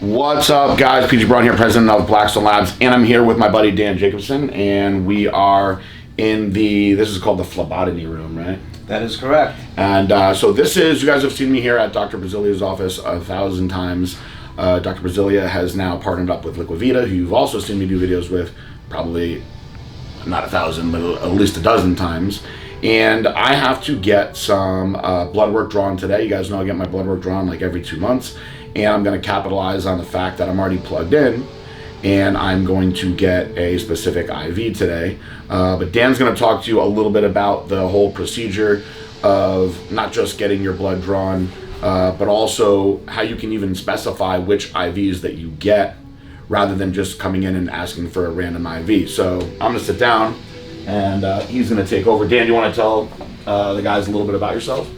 What's up, guys? PG Braun here, president of Blackstone Labs, and I'm here with my buddy Dan Jacobson, and we are in this is called the phlebotomy room, right? That is correct. And so this is, you guys have seen me here at Dr. Brasilia's office 1,000 times. Dr. Brasilia has now partnered up with Liquivida, who you've also seen me do videos with, probably not 1,000, but at least a dozen times. And I have to get some blood work drawn today. You guys know I get my blood work drawn like every 2 months. And I'm going to capitalize on the fact that I'm already plugged in, and I'm going to get a specific IV today. But Dan's going to talk to you a little bit about the whole procedure of not just getting your blood drawn, but also how you can even specify which IVs that you get rather than just coming in and asking for a random IV. So I'm going to sit down, and he's going to take over. Dan, you want to tell the guys a little bit about yourself?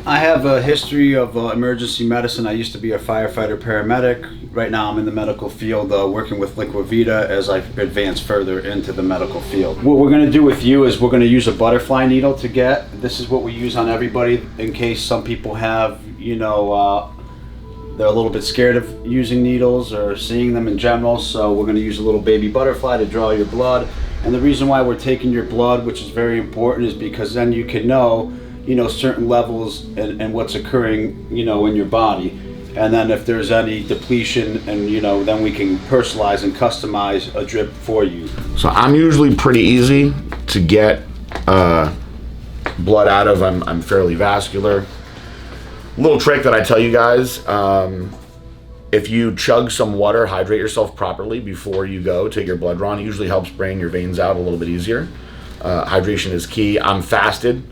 I have a history of emergency medicine. I used to be a firefighter paramedic. Right now I'm in the medical field working with Liquivida as I advance further into the medical field. What we're going to do with you is we're going to use a butterfly needle to get. This is what we use on everybody in case some people have, they're a little bit scared of using needles or seeing them in general. So we're going to use a little baby butterfly to draw your blood. And the reason why we're taking your blood, which is very important, is because then you can know certain levels and what's occurring, in your body. And then if there's any depletion, and then we can personalize and customize a drip for you. So I'm usually pretty easy to get blood out of. I'm fairly vascular. Little trick that I tell you guys, if you chug some water, hydrate yourself properly before you go take your blood drawn. It usually helps bring your veins out a little bit easier. Hydration is key. I'm fasted.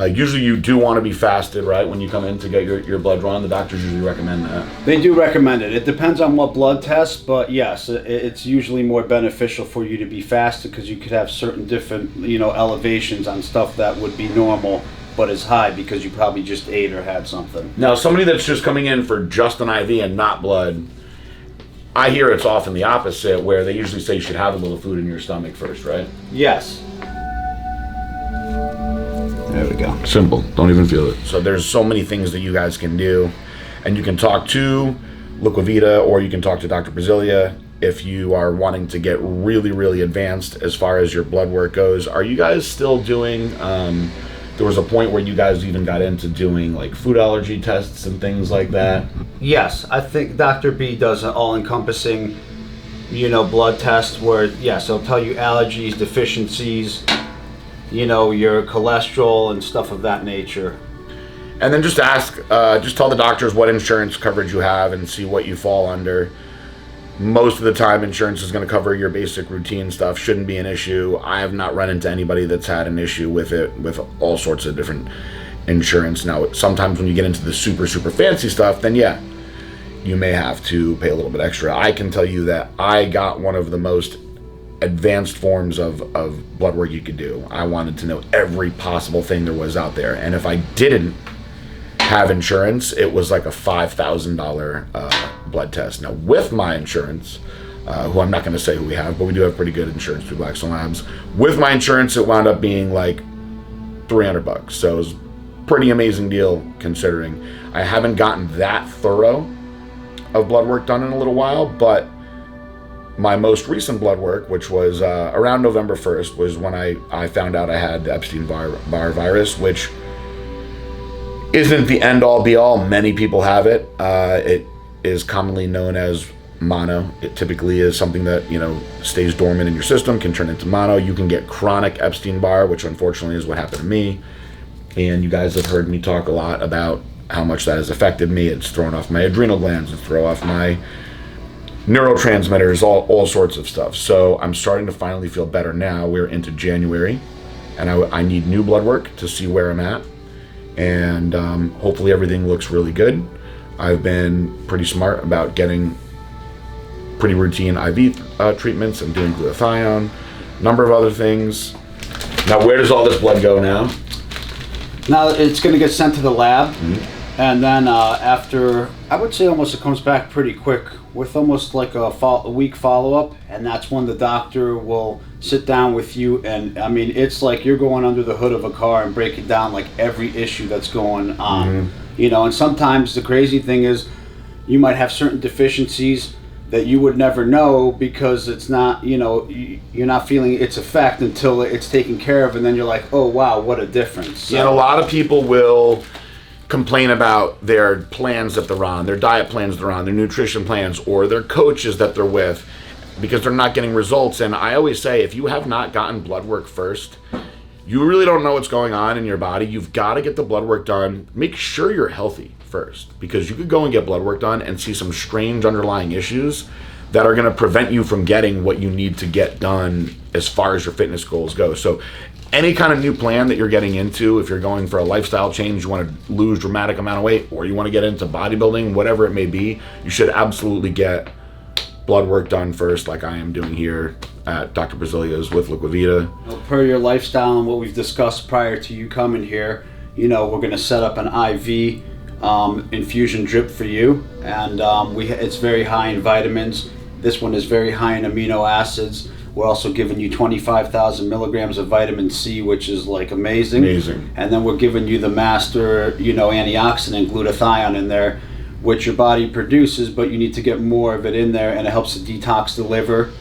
Usually you do want to be fasted, right, when you come in to get your blood drawn. The doctors usually recommend that. They do recommend it. It depends on what blood test, but yes, it's usually more beneficial for you to be fasted because you could have certain different, elevations on stuff that would be normal but is high because you probably just ate or had something. Now, somebody that's just coming in for just an IV and not blood, I hear it's often the opposite, where they usually say you should have a little food in your stomach first, right? Yes. There we go. Simple. Don't even feel it. So there's so many things that you guys can do, and you can talk to Liquivida or you can talk to Dr. Brasilia if you are wanting to get really, really advanced as far as your blood work goes. Are you guys still doing, there was a point where you guys even got into doing like food allergy tests and things like that? Yes, I think Dr. B does an all-encompassing, blood test where, yes, it'll tell you allergies, deficiencies, your cholesterol and stuff of that nature. And then just tell the doctors what insurance coverage you have and see what you fall under. Most of the time, insurance is going to cover your basic routine stuff. Shouldn't be an issue. I have not run into anybody that's had an issue with it, with all sorts of different insurance. Now, sometimes when you get into the super, super fancy stuff, then yeah, you may have to pay a little bit extra. I can tell you that I got one of the most advanced forms of blood work you could do. I wanted to know every possible thing there was out there, and if I didn't have insurance, it was like a $5,000 blood test. Now with my insurance, who I'm not going to say who we have, but we do have pretty good insurance through Blackstone Labs. With my insurance, it wound up being like $300, so it was a pretty amazing deal considering. I haven't gotten that thorough of blood work done in a little while, but my most recent blood work, which was around November 1st, was when I found out I had the Epstein-Barr virus, which isn't the end-all, be-all. Many people have it. It is commonly known as mono. It typically is something that, stays dormant in your system, can turn into mono. You can get chronic Epstein-Barr, which unfortunately is what happened to me. And you guys have heard me talk a lot about how much that has affected me. It's thrown off my adrenal glands, it's thrown off my neurotransmitters, all sorts of stuff. So I'm starting to finally feel better now. We're into January, and I need new blood work to see where I'm at. And hopefully everything looks really good. I've been pretty smart about getting pretty routine IV treatments. I'm doing glutathione, a number of other things. Now, where does all this blood go now? Now it's going to get sent to the lab. Mm-hmm. And then after, I would say almost it comes back pretty quick with almost like a week follow-up, and that's when the doctor will sit down with you, and I mean, it's like you're going under the hood of a car and breaking down like every issue that's going on. Mm-hmm. And sometimes the crazy thing is, you might have certain deficiencies that you would never know because it's not, you're not feeling its effect until it's taken care of, and then you're like, oh wow, what a difference. So, and a lot of people will complain about their plans that they're on, their diet plans they're on, their nutrition plans, or their coaches that they're with, because they're not getting results. And I always say, if you have not gotten blood work first, you really don't know what's going on in your body. You've got to get the blood work done. Make sure you're healthy first, because you could go and get blood work done and see some strange underlying issues that are going to prevent you from getting what you need to get done as far as your fitness goals go. So any kind of new plan that you're getting into, if you're going for a lifestyle change, you want to lose dramatic amount of weight, or you want to get into bodybuilding, whatever it may be, you should absolutely get blood work done first, like I am doing here at Dr. Brazilia's with Liquivida. Per your lifestyle and what we've discussed prior to you coming here, we're going to set up an IV infusion drip for you, and it's very high in vitamins. This one is very high in amino acids. We're also giving you 25,000 milligrams of vitamin C, which is like amazing. And then we're giving you the master, antioxidant glutathione in there, which your body produces, but you need to get more of it in there, and it helps to detox the liver,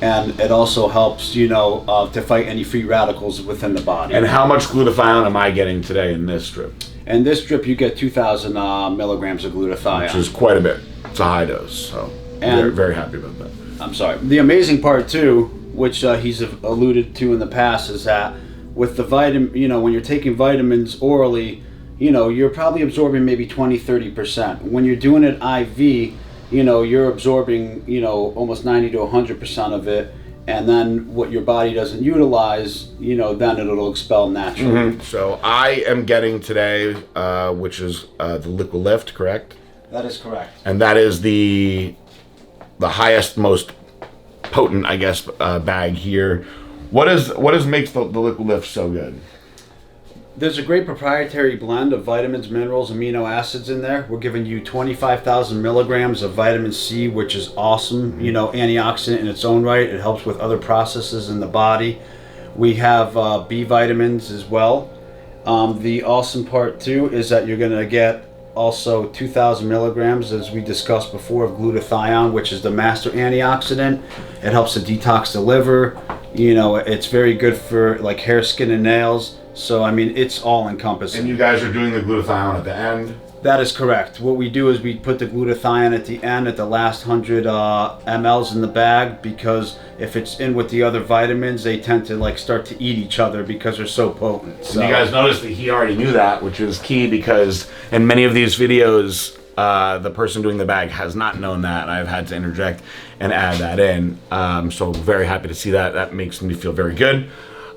and it also helps, to fight any free radicals within the body. And how much glutathione am I getting today in this strip? In this strip, you get 2,000 milligrams of glutathione, which is quite a bit. It's a high dose, so very, very happy about that. I'm sorry. The amazing part too, which he's alluded to in the past, is that with the vitamin, when you're taking vitamins orally, you're probably absorbing maybe 20-30%. When you're doing it IV, you're absorbing, almost 90 to 100% of it, and then what your body doesn't utilize, then it'll expel naturally. Mm-hmm. So I am getting today, which is the Liquilift, correct? That is correct. And that is the highest, most potent, I guess, bag here. What makes the Liquilift so good? There's a great proprietary blend of vitamins, minerals, amino acids in there. We're giving you 25,000 milligrams of vitamin C, which is awesome. Antioxidant in its own right. It helps with other processes in the body. We have B vitamins as well. The awesome part too is that you're going to get also 2,000 milligrams, as we discussed before, of glutathione, which is the master antioxidant. It helps to detox the liver. It's very good for like hair, skin, and nails. So, it's all encompassing. And you guys are doing the glutathione at the end? That is correct. What we do is we put the glutathione at the end, at the last 100 mLs in the bag, because if it's in with the other vitamins, they tend to start to eat each other because they're so potent. So. And you guys noticed that he already knew that, which is key, because in many of these videos, the person doing the bag has not known that. I've had to interject and add that in. So very happy to see that. That makes me feel very good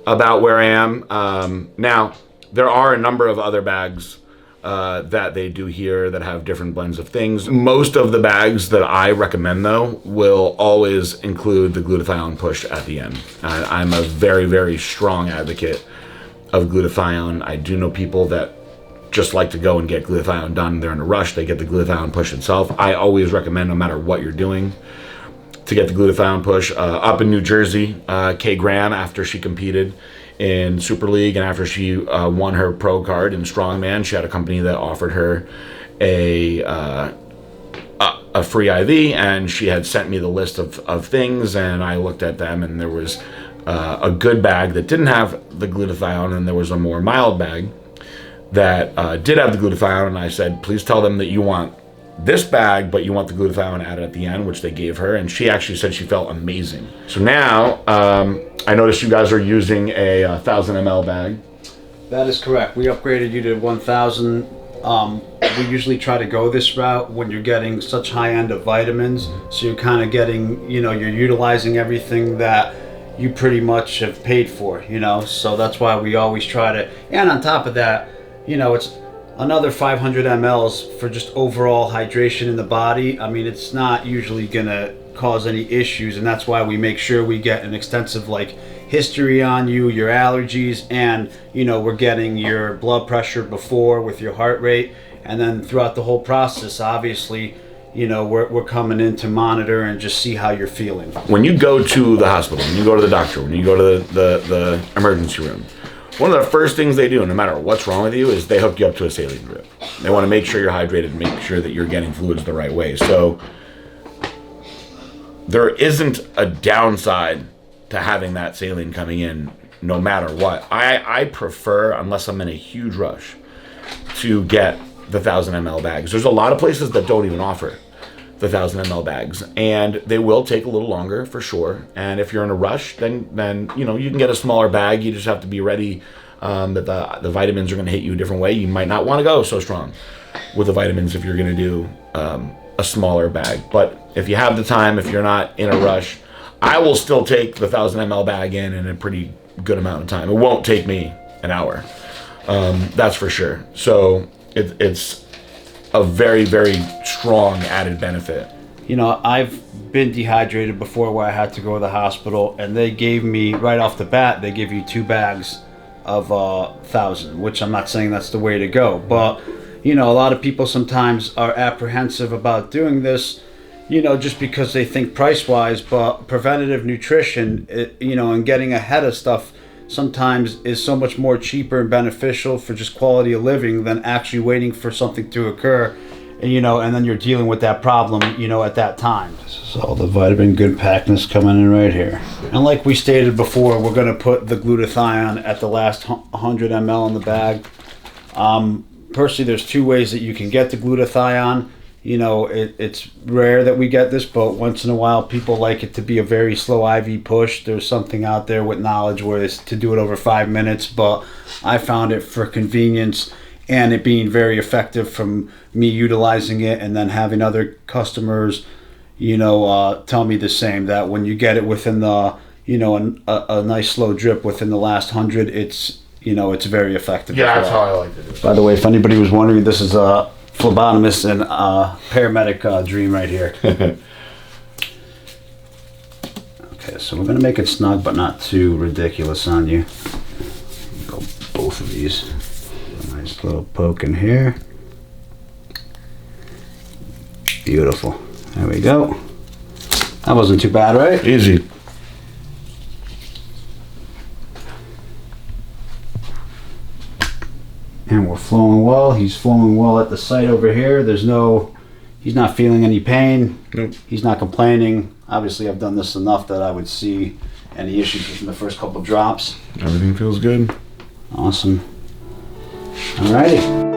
about where I am. Now, there are a number of other bags that they do here that have different blends of things. Most of the bags that I recommend, though, will always include the glutathione push at the end. I'm a very, very strong advocate of glutathione. I do know people that just like to go and get glutathione done. They're in a rush. They get the glutathione push itself. I always recommend, no matter what you're doing, to get the glutathione push. Up in New Jersey, Kay Graham, after she competed in Super League and after she won her pro card in Strongman, she had a company that offered her a free IV, and she had sent me the list of things, and I looked at them, and there was a good bag that didn't have the glutathione, and there was a more mild bag that did have the glutathione, and I said, please tell them that you want this bag, but you want the glutathione added at the end, which they gave her, and she actually said she felt amazing. So now, I noticed you guys are using a 1,000 ml bag. That is correct. We upgraded you to 1,000. We usually try to go this route when you're getting such high end of vitamins, so you're kind of getting, you're utilizing everything that you pretty much have paid for, so that's why we always try to, and on top of that, it's another 500 mLs for just overall hydration in the body. It's not usually gonna cause any issues, and that's why we make sure we get an extensive history on you, your allergies, and we're getting your blood pressure before with your heart rate, and then throughout the whole process, obviously, we're coming in to monitor and just see how you're feeling. When you go to the hospital, when you go to the doctor, when you go to the emergency room, one of the first things they do, no matter what's wrong with you, is they hook you up to a saline drip. They want to make sure you're hydrated, make sure that you're getting fluids the right way. So there isn't a downside to having that saline coming in no matter what. I prefer, unless I'm in a huge rush, to get the 1,000 ml bags. There's a lot of places that don't even offer the 1,000 ml bags, and they will take a little longer for sure. And if you're in a rush, then you know, you can get a smaller bag. You just have to be ready that the vitamins are going to hit you a different way. You might not want to go so strong with the vitamins if you're going to do a smaller bag. But if you have the time, if you're not in a rush, I will still take the 1,000 ml bag in a pretty good amount of time. It won't take me an hour, that's for sure. So it's a very, very strong added benefit. You know, I've been dehydrated before where I had to go to the hospital, and they gave me, right off the bat, they give you 2 bags of 1,000, which I'm not saying that's the way to go. But, you know, a lot of people sometimes are apprehensive about doing this, you know, just because they think price-wise. But preventative nutrition, you know, and getting ahead of stuff sometimes is so much more cheaper and beneficial for just quality of living than actually waiting for something to occur, you know, and then you're dealing with that problem, you know, at that time. This is all the vitamin good packness coming in right here. And like we stated before, we're going to put the glutathione at the last 100 ml in the bag. Personally, there's 2 ways that you can get the glutathione. You know, it's rare that we get this, but once in a while people like it to be a very slow IV push. There's something out there with knowledge where it's to do it over 5 minutes, but I found it for convenience and it being very effective from me utilizing it, and then having other customers, you know, tell me the same, that when you get it within the, you know, a nice slow drip within the last 100, it's, you know, it's very effective. Yeah, that's how I like to do it. By the way, if anybody was wondering, this is a phlebotomist and paramedic dream right here. Okay, so we're gonna make it snug but not too ridiculous on you. Go both of these. A nice little poke in here. Beautiful. There we go. That wasn't too bad, right? Easy. And we're flowing well. He's flowing well at the site over here. He's not feeling any pain. Nope. He's not complaining. Obviously, I've done this enough that I would see any issues within the first couple drops. Everything feels good. Awesome. Alrighty.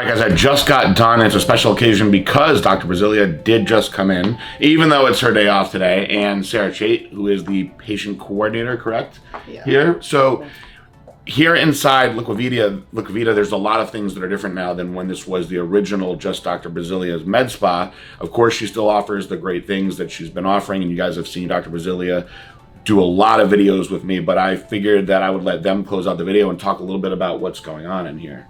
Guys, I just got done. It's a special occasion because Dr. Brasilia did just come in, even though it's her day off today, and Sarah Chait, who is the patient coordinator, correct? Yeah. Here. So here inside Liquivida, there's a lot of things that are different now than when this was the original just Dr. Brasilia's med spa. Of course, she still offers the great things that she's been offering, and you guys have seen Dr. Brasilia do a lot of videos with me, but I figured that I would let them close out the video and talk a little bit about what's going on in here.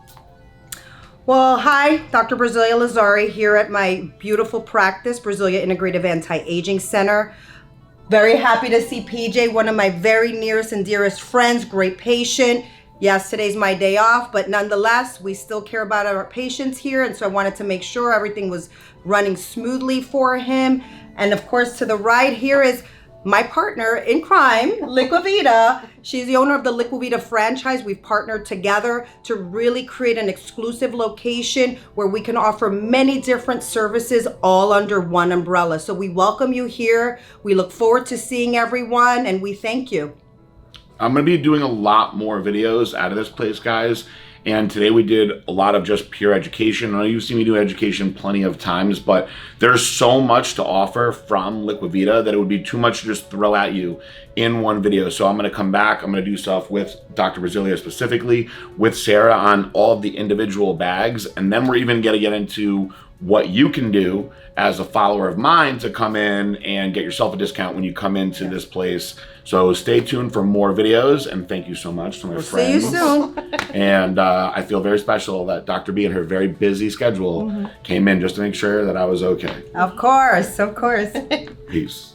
Well, hi, Dr. Brasilia Lazari here at my beautiful practice, Brasilia Integrative Anti-Aging Center. Very happy to see PJ, one of my very nearest and dearest friends, great patient. Yes, today's my day off, but nonetheless, we still care about our patients here, and so I wanted to make sure everything was running smoothly for him. And of course, to the right here is my partner in crime, Liquivida. She's the owner of the Liquivida franchise. We've partnered together to really create an exclusive location where we can offer many different services all under one umbrella. So we welcome you here. We look forward to seeing everyone, and we thank you. I'm going to be doing a lot more videos out of this place, guys. And today we did a lot of just pure education. I know you've seen me do education plenty of times, but there's so much to offer from Liquivida that it would be too much to just throw at you in one video. So I'm going to come back. I'm going to do stuff with Dr. Brasilia specifically, with Sarah on all of the individual bags. And then we're even going to get into what you can do as a follower of mine to come in and get yourself a discount when you come into this place. So stay tuned for more videos, and thank you so much to my friends. See you soon. And I feel very special that Dr. B, in her very busy schedule, came in just to make sure that I was okay. Of course, of course. Peace.